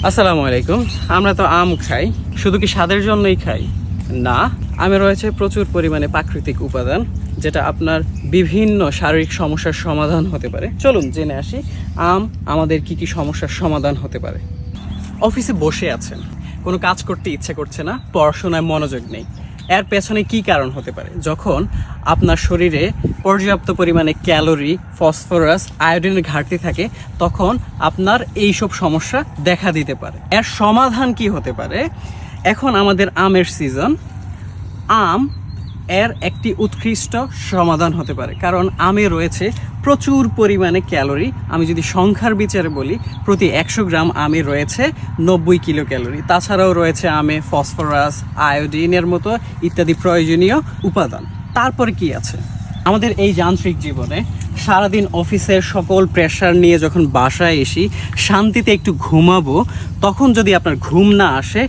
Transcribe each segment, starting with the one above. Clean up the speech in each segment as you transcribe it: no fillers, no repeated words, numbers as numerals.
আসসালামু আলাইকুম। আমরা তো আম খাই, শুধু কি স্বাদের জন্যই খাই? না, আমে রয়েছে প্রচুর পরিমাণে প্রাকৃতিক উপাদান, যেটা আপনার বিভিন্ন শারীরিক সমস্যার সমাধান হতে পারে। চলুন জেনে আসি আম আমাদের কি কি সমস্যার সমাধান হতে পারে। অফিসে বসে আছেন, কোনো কাজ করতে ইচ্ছে করছে না, পড়াশোনায় মনোযোগ নেই। এর পেছনে কি কারণ হতে পারে? যখন আপনার শরীরে পর্যাপ্ত পরিমাণে ক্যালোরি, ফসফরাস, আয়োডিনের ঘাটতি থাকে, তখন আপনার এইসব সমস্যা দেখা দিতে পারে। এর সমাধান কি হতে পারে? এখন আমাদের আমের সিজন, আম এর একটি উৎকৃষ্ট সমাধান হতে পারে, কারণ আমে রয়েছে প্রচুর পরিমাণে ক্যালোরি। আমি যদি সংখ্যার বিচারে বলি, প্রতি 100 গ্রাম আমে রয়েছে 90 কিলো ক্যালোরি। তাছাড়াও রয়েছে আমে ফসফরাস, আয়োডিনের মতো ইত্যাদি প্রয়োজনীয় উপাদান। তারপরে কি আছে? আমাদের এই যান্ত্রিক জীবনে সারাদিন অফিসের সকল প্রেশার নিয়ে যখন বাসায় এসি, শান্তিতে একটু ঘুমাবো, তখন যদি আপনার ঘুম না আসে,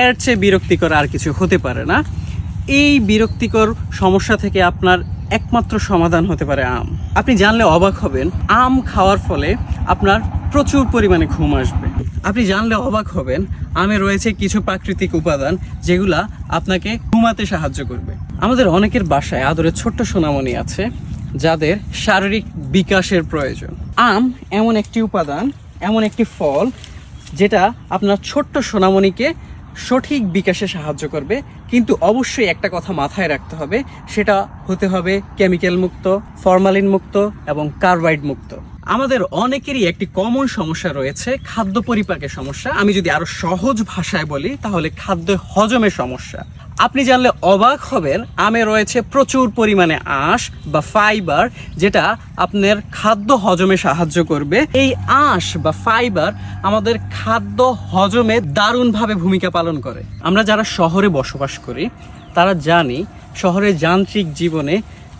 এর চেয়ে বিরক্তিকর আর কিছু হতে পারে না। এই বিরক্তিকর সমস্যা থেকে আপনার একমাত্র সমাধান হতে পারে আম। আপনি জানলে অবাক হবেন, আম খাওয়ার ফলে আপনার প্রচুর পরিমাণে ঘুম আসবে। আপনি জানলে অবাক হবেন, আমে রয়েছে কিছু প্রাকৃতিক উপাদান যেগুলা আপনাকে ঘুমাতে সাহায্য করবে। আমাদের অনেকের বাসায় আদরের ছোট্ট সোনামণি আছে, যাদের শারীরিক বিকাশের প্রয়োজন। আম এমন একটি উপাদান, এমন একটি ফল, যেটা আপনার ছোট্ট সোনামণিকে সঠিক বিকাশে সাহায্য করবে। কিন্তু অবশ্যই একটা কথা মাথায় রাখতে হবে, সেটা হতে হবে কেমিক্যাল মুক্ত, ফরমালিন মুক্ত এবং কার্বাইড মুক্ত। আমাদের অনেকেরই একটি কমন সমস্যা রয়েছে, খাদ্য পরিপাকের সমস্যা। আমি যদি আরো সহজ ভাষায় বলি, তাহলে খাদ্য হজমের সমস্যা। আপনি জানলে অবাক হবেন, আমে রয়েছে প্রচুর পরিমাণে আঁশ বা ফাইবার, যেটা আপনার খাদ্য হজমে সাহায্য করবে। এই আঁশ বা ফাইবার আমাদের খাদ্য হজমে দারুণভাবে ভূমিকা পালন করে। আমরা যারা শহরে বসবাস করি, তারা জানি শহরের যান্ত্রিক জীবনে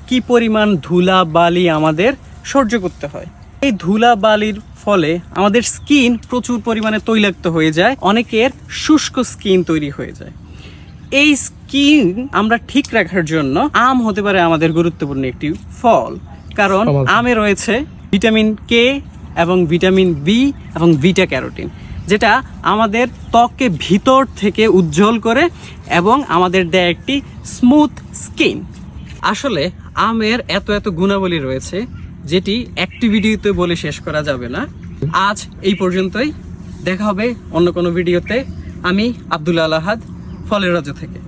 কি পরিমাণ ধুলা বালি আমাদের সহ্য করতে হয়। এই ধুলা বালির ফলে আমাদের স্কিন প্রচুর পরিমাণে তৈলাক্ত হয়ে যায়, অনেকের শুষ্ক স্কিন তৈরি হয়ে যায়। এই স্কিন আমরা ঠিক রাখার জন্য আম হতে পারে আমাদের গুরুত্বপূর্ণ একটি ফল, কারণ আমে রয়েছে ভিটামিন কে এবং ভিটামিন বি এবং বিটা ক্যারোটিন, যেটা আমাদের ত্বককে ভিতর থেকে উজ্জ্বল করে এবং আমাদের দেয় একটি স্মুথ স্কিন। আসলে আমের এত এত গুণাবলী রয়েছে, যেটি একটি ভিডিওতে বলে শেষ করা যাবে না। আজ এই পর্যন্তই, দেখা হবে অন্য কোনো ভিডিওতে। আমি আব্দুল আলাহাদ, ফলের রাজ্য থেকে।